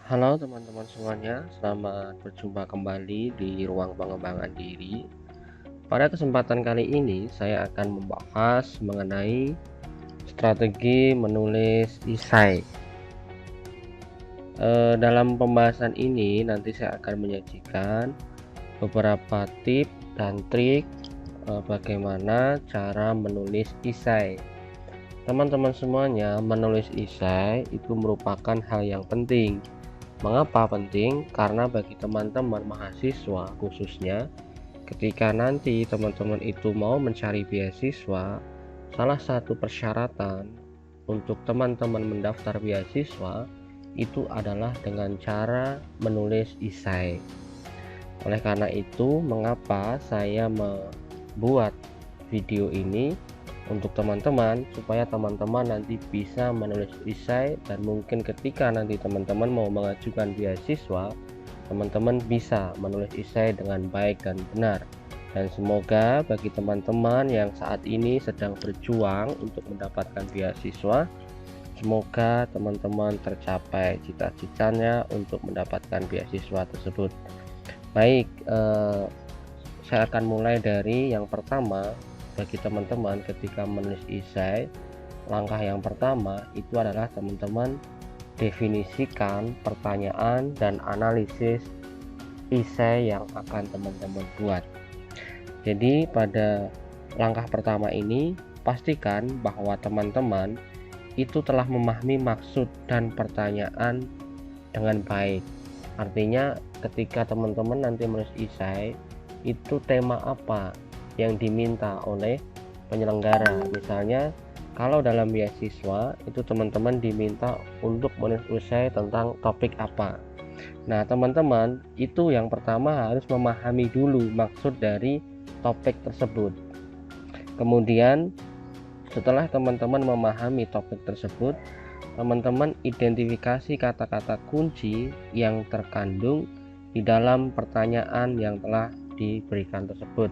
Halo teman-teman semuanya, selamat berjumpa kembali di ruang pengembangan diri. Pada kesempatan kali ini, saya akan membahas mengenai strategi menulis esai. Dalam pembahasan ini, nanti saya akan menyajikan beberapa tips dan trik bagaimana cara menulis esai. Teman-teman semuanya, menulis esai itu merupakan hal yang penting. Mengapa penting? Karena bagi teman-teman mahasiswa khususnya, ketika nanti teman-teman itu mau mencari beasiswa, salah satu persyaratan untuk teman-teman mendaftar beasiswa itu adalah dengan cara menulis esai. Oleh karena itu, mengapa saya membuat video ini untuk teman-teman, supaya teman-teman nanti bisa menulis esai, dan mungkin ketika nanti teman-teman mau mengajukan beasiswa, teman-teman bisa menulis esai dengan baik dan benar. Dan semoga bagi teman-teman yang saat ini sedang berjuang untuk mendapatkan beasiswa, semoga teman-teman tercapai cita-citanya untuk mendapatkan beasiswa tersebut. Baik, saya akan mulai dari yang pertama. Bagi teman-teman ketika menulis esai, langkah yang pertama itu adalah teman-teman definisikan pertanyaan dan analisis esai yang akan teman-teman buat. Jadi pada langkah pertama ini, pastikan bahwa teman-teman itu telah memahami maksud dan pertanyaan dengan baik. Artinya ketika teman-teman nanti menulis esai, itu tema apa yang diminta oleh penyelenggara. Misalnya kalau dalam beasiswa itu teman-teman diminta untuk menulis esai tentang topik apa. Nah, teman-teman itu yang pertama harus memahami dulu maksud dari topik tersebut. Kemudian setelah teman-teman memahami topik tersebut, teman-teman identifikasi kata-kata kunci yang terkandung di dalam pertanyaan yang telah diberikan tersebut,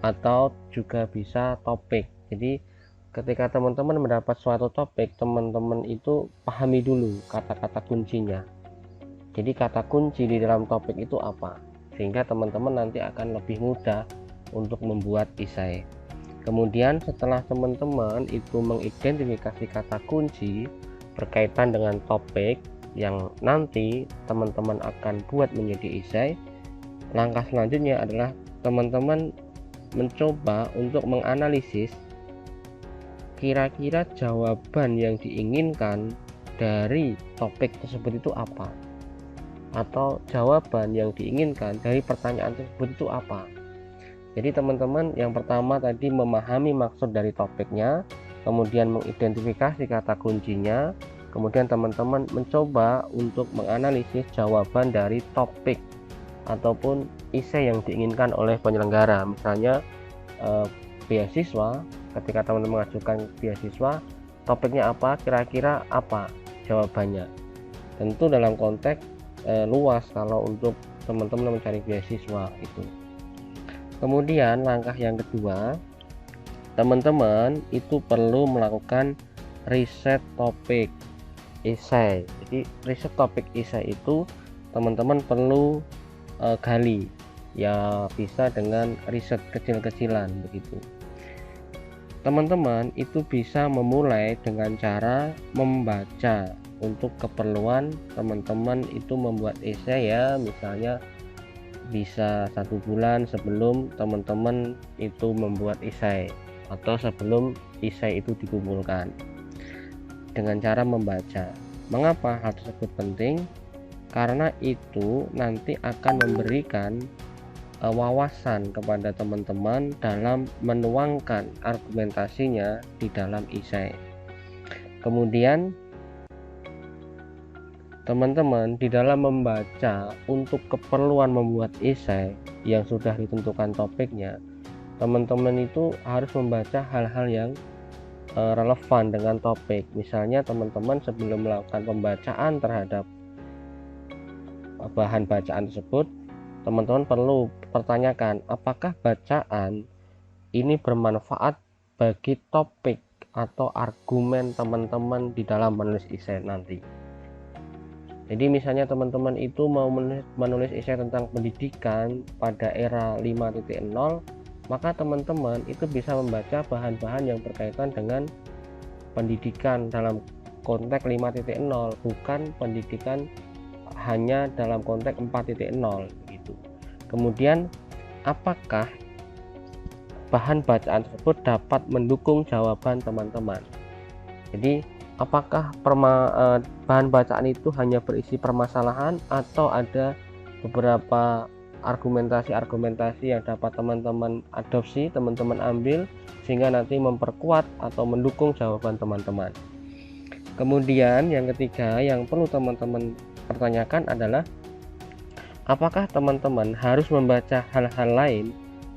atau juga bisa topik. Jadi ketika teman-teman mendapat suatu topik, teman-teman itu pahami dulu kata-kata kuncinya. Jadi kata kunci di dalam topik itu apa, sehingga teman-teman nanti akan lebih mudah untuk membuat esai. Kemudian setelah teman-teman itu mengidentifikasi kata kunci berkaitan dengan topik yang nanti teman-teman akan buat menjadi esai, langkah selanjutnya adalah teman-teman mencoba untuk menganalisis kira-kira jawaban yang diinginkan dari topik tersebut itu apa, atau jawaban yang diinginkan dari pertanyaan tersebut itu apa. Jadi teman-teman yang pertama tadi memahami maksud dari topiknya, kemudian mengidentifikasi kata kuncinya, kemudian teman-teman mencoba untuk menganalisis jawaban dari topik ataupun esai yang diinginkan oleh penyelenggara. Misalnya beasiswa, ketika teman-teman mengajukan beasiswa, topiknya apa, kira-kira apa jawabannya. Tentu dalam konteks luas kalau untuk teman-teman mencari beasiswa itu. Kemudian langkah yang kedua, teman-teman itu perlu melakukan riset topik esai. Jadi riset topik esai itu teman-teman perlu gali, ya bisa dengan riset kecil-kecilan begitu. Teman-teman itu bisa memulai dengan cara membaca. Untuk keperluan teman-teman itu membuat esai, ya misalnya bisa 1 bulan sebelum teman-teman itu membuat esai, atau sebelum esai itu dikumpulkan, dengan cara membaca. Mengapa hal tersebut penting? Karena itu nanti akan memberikan wawasan kepada teman-teman dalam menuangkan argumentasinya di dalam esai. Kemudian teman-teman di dalam membaca untuk keperluan membuat esai yang sudah ditentukan topiknya, teman-teman itu harus membaca hal-hal yang relevan dengan topik. Misalnya teman-teman sebelum melakukan pembacaan terhadap bahan bacaan tersebut, teman-teman perlu pertanyakan apakah bacaan ini bermanfaat bagi topik atau argumen teman-teman di dalam menulis esai nanti. Jadi misalnya teman-teman itu mau menulis esai tentang pendidikan pada era 5.0, maka teman-teman itu bisa membaca bahan-bahan yang berkaitan dengan pendidikan dalam konteks 5.0, bukan pendidikan hanya dalam konteks 4.0 gitu. Kemudian apakah bahan bacaan tersebut dapat mendukung jawaban teman-teman? Jadi apakah bahan bacaan itu hanya berisi permasalahan atau ada beberapa argumentasi-argumentasi yang dapat teman-teman adopsi, teman-teman ambil sehingga nanti memperkuat atau mendukung jawaban teman-teman. Kemudian yang ketiga yang perlu teman-teman pertanyakan adalah apakah teman-teman harus membaca hal-hal lain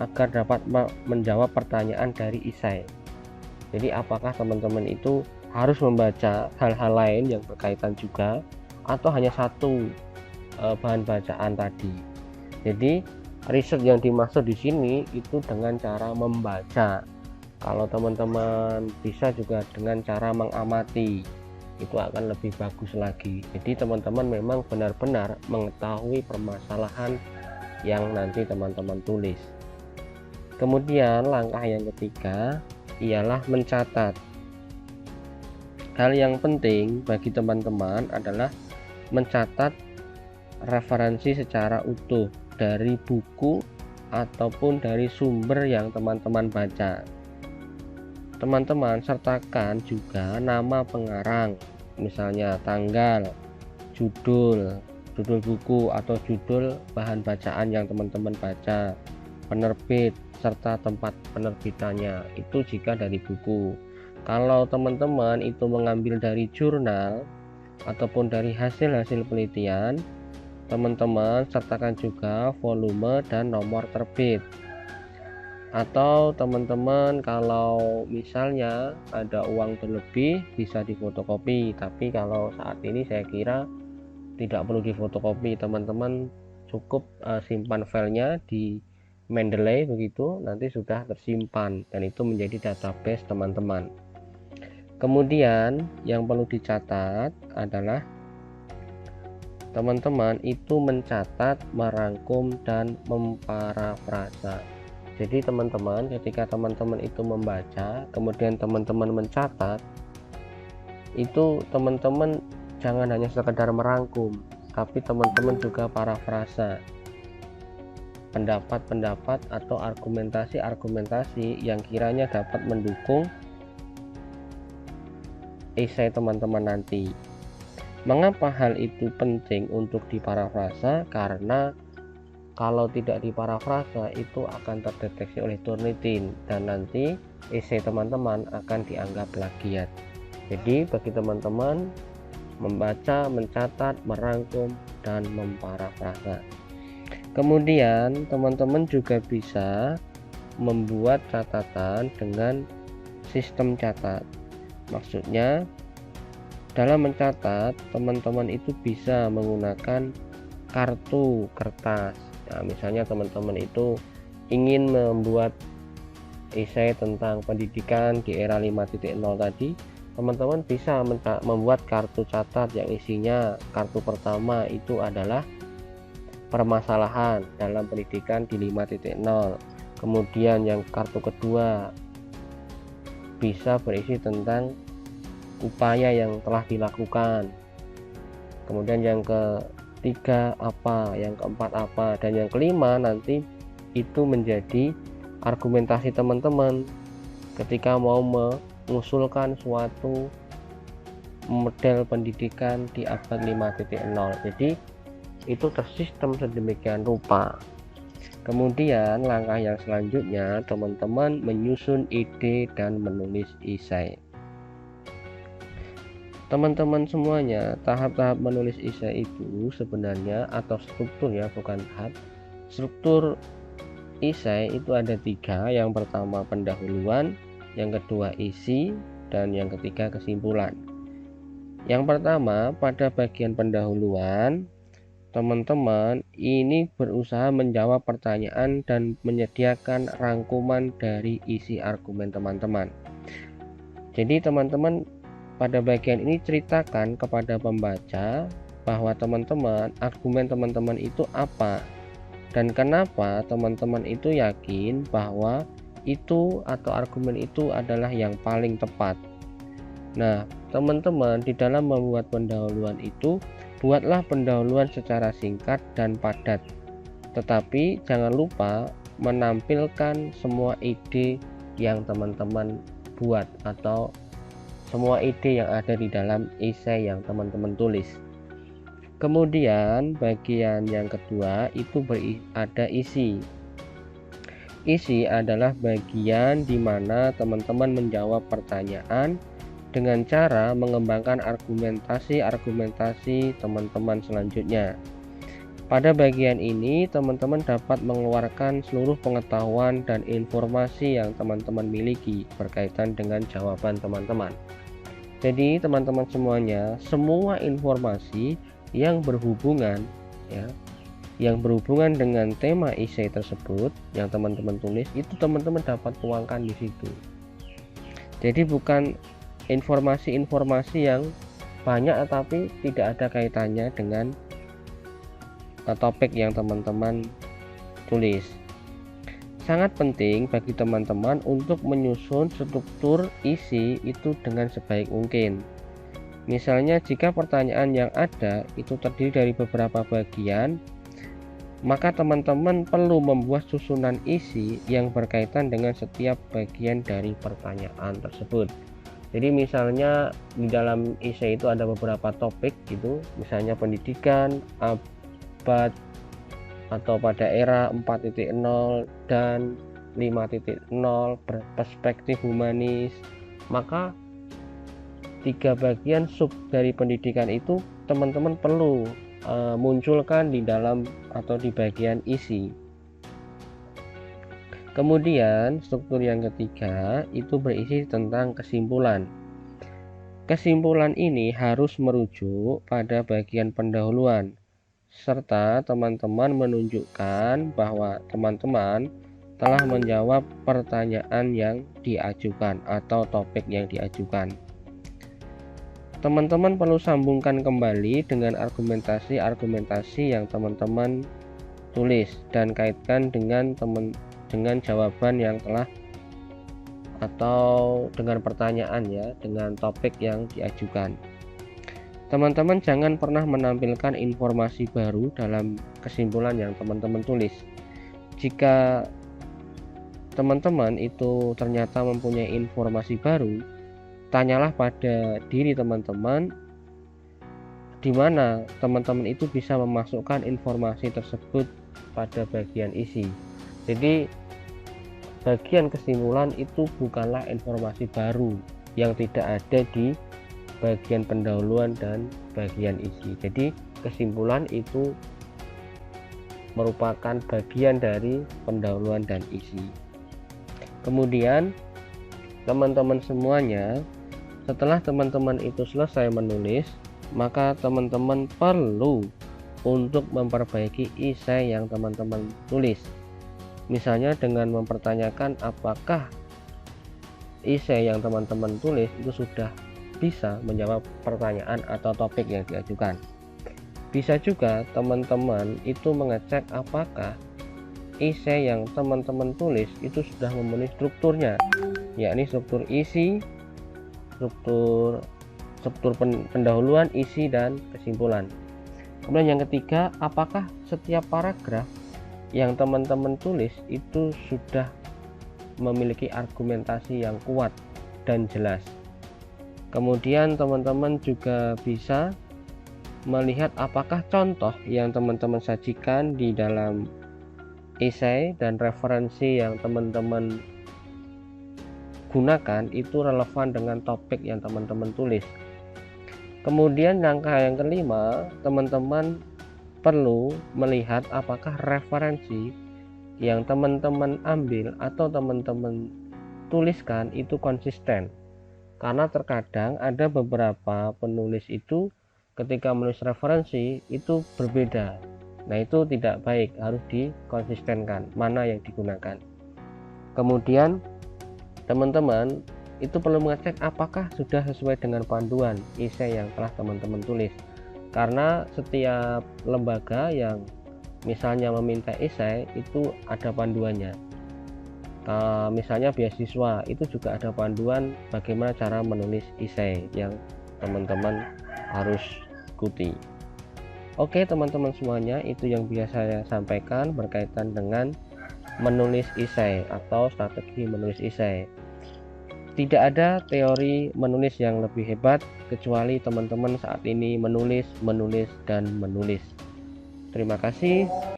agar dapat menjawab pertanyaan dari esai. Jadi apakah teman-teman itu harus membaca hal-hal lain yang berkaitan juga atau hanya satu bahan bacaan tadi. Jadi riset yang dimaksud di sini itu dengan cara membaca. Kalau teman-teman bisa juga dengan cara mengamati, itu akan lebih bagus lagi. Jadi teman-teman memang benar-benar mengetahui permasalahan yang nanti teman-teman tulis. Kemudian langkah yang ketiga ialah mencatat. Hal yang penting bagi teman-teman adalah mencatat referensi secara utuh dari buku ataupun dari sumber yang teman-teman baca. Teman-teman sertakan juga nama pengarang, misalnya tanggal, judul buku atau judul bahan bacaan yang teman-teman baca, penerbit serta tempat penerbitannya, itu jika dari buku. Kalau teman-teman itu mengambil dari jurnal ataupun dari hasil-hasil penelitian, teman-teman sertakan juga volume dan nomor terbit. Atau teman-teman kalau misalnya ada uang berlebih bisa difotokopi, tapi kalau saat ini saya kira tidak perlu difotokopi, teman-teman cukup simpan filenya di Mendeley begitu, nanti sudah tersimpan dan itu menjadi database teman-teman. Kemudian yang perlu dicatat adalah teman-teman itu mencatat, merangkum dan memparafrasa. Jadi teman-teman ketika teman-teman itu membaca kemudian teman-teman mencatat, itu teman-teman jangan hanya sekedar merangkum, tapi teman-teman juga parafrasa pendapat-pendapat atau argumentasi-argumentasi yang kiranya dapat mendukung esai teman-teman nanti. Mengapa hal itu penting untuk diparafrasa? Karena kalau tidak diparafrasa itu akan terdeteksi oleh Turnitin dan nanti esai teman-teman akan dianggap plagiat. Jadi bagi teman-teman membaca, mencatat, merangkum dan memparafrasa. Kemudian teman-teman juga bisa membuat catatan dengan sistem catat. Maksudnya dalam mencatat teman-teman itu bisa menggunakan kartu kertas. Nah, misalnya teman-teman itu ingin membuat esai tentang pendidikan di era 5.0 tadi, teman-teman bisa membuat kartu catat yang isinya kartu pertama itu adalah permasalahan dalam pendidikan di 5.0. Kemudian yang kartu kedua bisa berisi tentang upaya yang telah dilakukan. Kemudian yang ketiga apa, yang keempat apa, dan yang kelima nanti itu menjadi argumentasi teman-teman ketika mau mengusulkan suatu model pendidikan di abad 5.0. Jadi itu tersistem sedemikian rupa. Kemudian langkah yang selanjutnya teman-teman menyusun ide dan menulis esai. Teman-teman semuanya, tahap-tahap menulis esai itu sebenarnya atau struktur ya, bukan tahap. Struktur esai itu ada 3. Yang pertama pendahuluan, yang kedua isi, dan yang ketiga kesimpulan. Yang pertama pada bagian pendahuluan, teman-teman ini berusaha menjawab pertanyaan dan menyediakan rangkuman dari isi argumen teman-teman. Jadi teman-teman pada bagian ini ceritakan kepada pembaca bahwa argumen teman-teman itu apa, dan kenapa teman-teman itu yakin bahwa itu atau argumen itu adalah yang paling tepat. Nah, teman-teman di dalam membuat pendahuluan itu, buatlah pendahuluan secara singkat dan padat. Tetapi jangan lupa menampilkan semua ide yang teman-teman buat atau semua ide yang ada di dalam esai yang teman-teman tulis. Kemudian bagian yang kedua itu ada isi. Isi adalah bagian di mana teman-teman menjawab pertanyaan dengan cara mengembangkan argumentasi teman-teman selanjutnya. Pada bagian ini, teman-teman dapat mengeluarkan seluruh pengetahuan dan informasi yang teman-teman miliki berkaitan dengan jawaban teman-teman. Jadi, teman-teman semuanya, semua informasi yang berhubungan dengan tema esai tersebut yang teman-teman tulis, itu teman-teman dapat tuangkan di situ. Jadi bukan informasi-informasi yang banyak tetapi tidak ada kaitannya dengan topik yang teman-teman tulis. Sangat penting bagi teman-teman untuk menyusun struktur isi itu dengan sebaik mungkin. Misalnya jika pertanyaan yang ada itu terdiri dari beberapa bagian, maka teman-teman perlu membuat susunan isi yang berkaitan dengan setiap bagian dari pertanyaan tersebut. Jadi misalnya di dalam esai itu ada beberapa topik gitu, misalnya pendidikan, abad atau pada era 4.0 dan 5.0, perspektif humanis, maka 3 bagian sub dari pendidikan itu teman-teman perlu munculkan di dalam atau di bagian isi. Kemudian struktur yang ketiga itu berisi tentang kesimpulan. Kesimpulan ini harus merujuk pada bagian pendahuluan, serta teman-teman menunjukkan bahwa teman-teman telah menjawab pertanyaan yang diajukan atau topik yang diajukan. Teman-teman perlu sambungkan kembali dengan argumentasi yang teman-teman tulis dan kaitkan dengan jawaban yang telah atau dengan pertanyaan dengan topik yang diajukan. Teman-teman jangan pernah menampilkan informasi baru dalam kesimpulan yang teman-teman tulis. Jika teman-teman itu ternyata mempunyai informasi baru, tanyalah pada diri teman-teman di mana teman-teman itu bisa memasukkan informasi tersebut pada bagian isi. Jadi bagian kesimpulan itu bukanlah informasi baru yang tidak ada di bagian pendahuluan dan bagian isi. Jadi kesimpulan itu merupakan bagian dari pendahuluan dan isi. Kemudian teman-teman semuanya, setelah teman-teman itu selesai menulis, maka teman-teman perlu untuk memperbaiki esai yang teman-teman tulis. Misalnya dengan mempertanyakan apakah esai yang teman-teman tulis itu sudah bisa menjawab pertanyaan atau topik yang diajukan. Bisa juga teman-teman itu mengecek apakah esai yang teman-teman tulis itu sudah memenuhi strukturnya, yakni struktur isi, struktur pendahuluan, isi, dan kesimpulan. Kemudian yang ketiga, apakah setiap paragraf yang teman-teman tulis itu sudah memiliki argumentasi yang kuat dan jelas. Kemudian teman-teman juga bisa melihat apakah contoh yang teman-teman sajikan di dalam esai dan referensi yang teman-teman gunakan itu relevan dengan topik yang teman-teman tulis. Kemudian langkah yang kelima, teman-teman perlu melihat apakah referensi yang teman-teman ambil atau teman-teman tuliskan itu konsisten. Karena terkadang ada beberapa penulis itu ketika menulis referensi itu berbeda. Nah, itu tidak baik, harus dikonsistenkan mana yang digunakan. Kemudian teman-teman itu perlu mengecek apakah sudah sesuai dengan panduan esai yang telah teman-teman tulis. karena setiap lembaga yang misalnya meminta esai itu ada panduannya. Misalnya beasiswa itu juga ada panduan bagaimana cara menulis esai yang teman-teman harus ikuti. Oke teman-teman semuanya, itu yang bisa saya sampaikan berkaitan dengan menulis esai atau strategi menulis esai. Tidak ada teori menulis yang lebih hebat kecuali teman-teman saat ini menulis dan menulis. Terima kasih.